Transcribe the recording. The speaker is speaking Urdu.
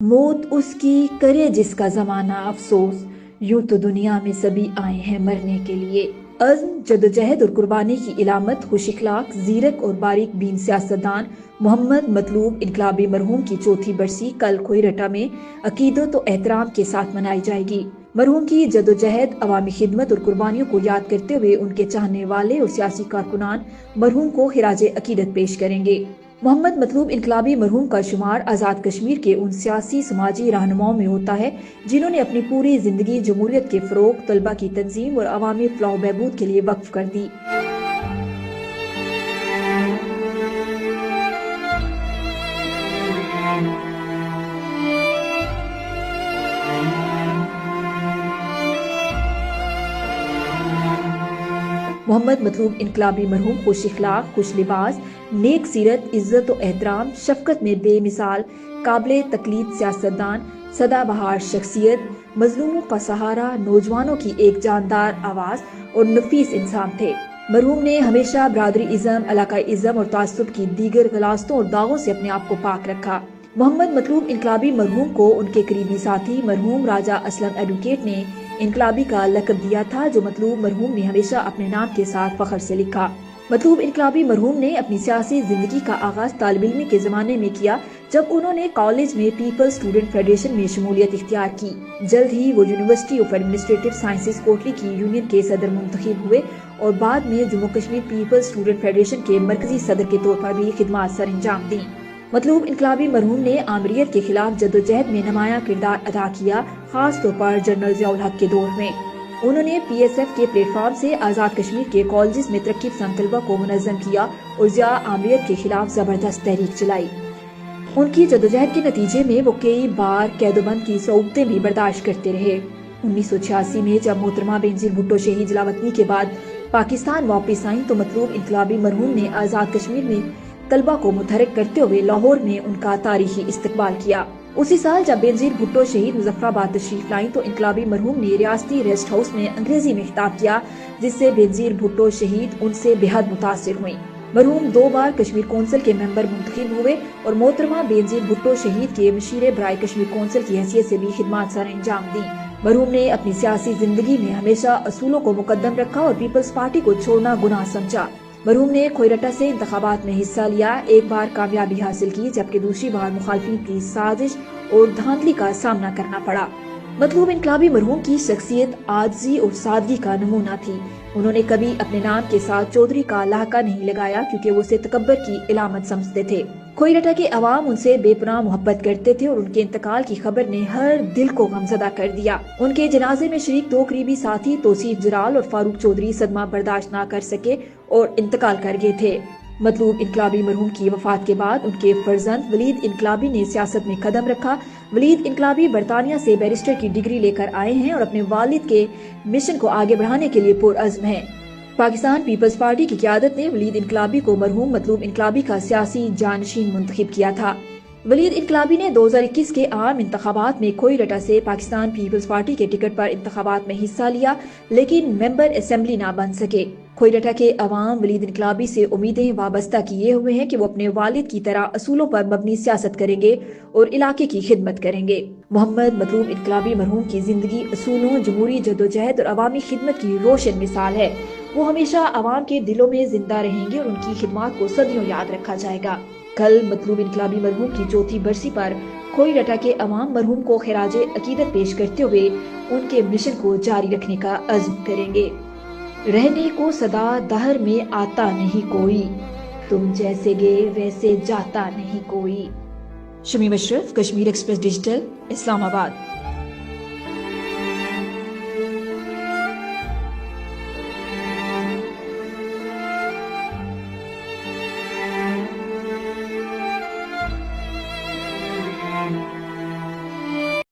موت اس کی کرے جس کا زمانہ افسوس، یوں تو دنیا میں سبھی آئے ہیں مرنے کے لیے۔ عزم، جدوجہد اور قربانی کی علامت خوش اخلاق، زیرک اور باریک بین سیاستدان محمد مطلوب انقلابی مرحوم کی چوتھی برسی کل کھوئیرٹا میں عقیدت و احترام کے ساتھ منائی جائے گی۔ مرحوم کی جدوجہد، عوامی خدمت اور قربانیوں کو یاد کرتے ہوئے ان کے چاہنے والے اور سیاسی کارکنان مرحوم کو خراج عقیدت پیش کریں گے۔ محمد مطلوب انقلابی مرحوم کا شمار آزاد کشمیر کے ان سیاسی سماجی رہنماؤں میں ہوتا ہے جنہوں نے اپنی پوری زندگی جمہوریت کے فروغ، طلبہ کی تنظیم اور عوامی فلاح و بہبود کے لیے وقف کر دی۔ محمد مطلوب انقلابی مرحوم خوش اخلاق، خوش لباس، نیک سیرت، عزت و احترام، شفقت میں بے مثال، قابل تقلید سیاستدان، سدا بہار شخصیت، مظلوموں کا سہارا، نوجوانوں کی ایک جاندار آواز اور نفیس انسان تھے۔ مرحوم نے ہمیشہ برادری ازم، علاقائی ازم اور تعصب کی دیگر غلاظتوں اور داغوں سے اپنے آپ کو پاک رکھا۔ محمد مطلوب انقلابی مرحوم کو ان کے قریبی ساتھی مرحوم راجہ اسلم ایڈوکیٹ نے انقلابی کا لقب دیا تھا، جو مطلوب مرحوم نے ہمیشہ اپنے نام کے ساتھ فخر سے لکھا۔ مطلوب انقلابی مرحوم نے اپنی سیاسی زندگی کا آغاز طالب علمی کے زمانے میں کیا، جب انہوں نے کالج میں پیپلز اسٹوڈنٹ فیڈریشن میں شمولیت اختیار کی۔ جلد ہی وہ university of administrative sciences Kotli کی یونین کے صدر منتخب ہوئے اور بعد میں Jammu Kashmir peoples student federation کے مرکزی صدر کے طور پر بھی خدمات سر انجام دیں۔ مطلوب انقلابی مرحوم نے آمریت کے خلاف جدوجہد میں نمایاں کردار ادا کیا، خاص طور پر جنرل ضیاء الحق کے دور میں۔ انہوں نے پی ایس ایف کے پلیٹ فارم سے آزاد کشمیر کے کالجز میں ترقی پسند طلبہ کو منظم کیا اور ضیاء آمریت کے خلاف زبردست تحریک چلائی۔ ان کی جدوجہد کے نتیجے میں وہ کئی بار قید و بند کی صعوبتیں بھی برداشت کرتے رہے۔ 1986 میں جب محترمہ بینظیر بھٹو شہید جلاوطنی کے بعد پاکستان واپس آئیں تو مطلوب انقلابی مرحوم نے آزاد کشمیر میں طلبہ کو متحرک کرتے ہوئے لاہور میں ان کا تاریخی استقبال کیا۔ اسی سال جب بینظیر بھٹو شہید مظفرآباد تشریف لائیں تو انقلابی مرحوم نے ریاستی ریسٹ ہاؤس میں انگریزی میں خطاب کیا، جس سے بینظیر بھٹو شہید ان سے بے حد متاثر ہوئیں۔ مرحوم 2 بار کشمیر کونسل کے ممبر منتخب ہوئے اور محترمہ بینظیر بھٹو شہید کے مشیر برائے کشمیر کونسل کی حیثیت سے بھی خدمات سر انجام دیں۔ مرحوم نے اپنی سیاسی زندگی میں ہمیشہ اصولوں کو مقدم رکھا اور پیپلز پارٹی کو چھوڑنا گناہ سمجھا۔ مرحوم نے کھوئیرٹا سے انتخابات میں حصہ لیا، ایک بار کامیابی حاصل کی جبکہ دوسری بار مخالفین کی سازش اور دھاندلی کا سامنا کرنا پڑا۔ مطلوب انقلابی مرحوم کی شخصیت عاجزی اور سادگی کا نمونہ تھی۔ انہوں نے کبھی اپنے نام کے ساتھ چودھری کا لاحقہ نہیں لگایا کیونکہ وہ اسے تکبر کی علامت سمجھتے تھے۔ کھوئیرٹا کے عوام ان سے بے پناہ محبت کرتے تھے اور ان کے انتقال کی خبر نے ہر دل کو غمزدہ کر دیا۔ ان کے جنازے میں شریک 2 قریبی ساتھی توصیف جرال اور فاروق چودھری صدمہ برداشت نہ کر سکے اور انتقال کر گئے تھے۔ مطلوب انقلابی مرحوم کی وفات کے بعد ان کے فرزند ولید انقلابی نے سیاست میں قدم رکھا۔ ولید انقلابی برطانیہ سے بیرسٹر کی ڈگری لے کر آئے ہیں اور اپنے والد کے مشن کو آگے بڑھانے کے لیے پرعزم ہیں۔ پاکستان پیپلز پارٹی کی قیادت نے ولید انقلابی کو مرحوم مطلوب انقلابی کا سیاسی جانشین منتخب کیا تھا۔ ولید انقلابی نے 2021 کے عام انتخابات میں کھوئیرٹا سے پاکستان پیپلز پارٹی کے ٹکٹ پر انتخابات میں حصہ لیا لیکن ممبر اسمبلی نہ بن سکے۔ کھوئیرٹا کے عوام ولید انقلابی سے امیدیں وابستہ کیے ہوئے ہیں کہ وہ اپنے والد کی طرح اصولوں پر مبنی سیاست کریں گے اور علاقے کی خدمت کریں گے۔ محمد مطلوب انقلابی مرحوم کی زندگی اصولوں، جمہوری جدوجہد اور عوامی خدمت کی روشن مثال ہے۔ وہ ہمیشہ عوام کے دلوں میں زندہ رہیں گے اور ان کی خدمات کو صدیوں یاد رکھا جائے گا۔ کل مطلوب انقلابی مرحوم کی چوتھی برسی پر کھوئیرٹا کے عوام مرحوم کو خراج عقیدت پیش کرتے ہوئے ان کے مشن کو جاری رکھنے کا عزم کریں گے۔ رہنے کو صدا دہر میں آتا نہیں کوئی، تم جیسے گئے ویسے جاتا نہیں کوئی۔ شمیم اشرف، کشمیر ایکسپریس ڈیجیٹل، اسلام آباد۔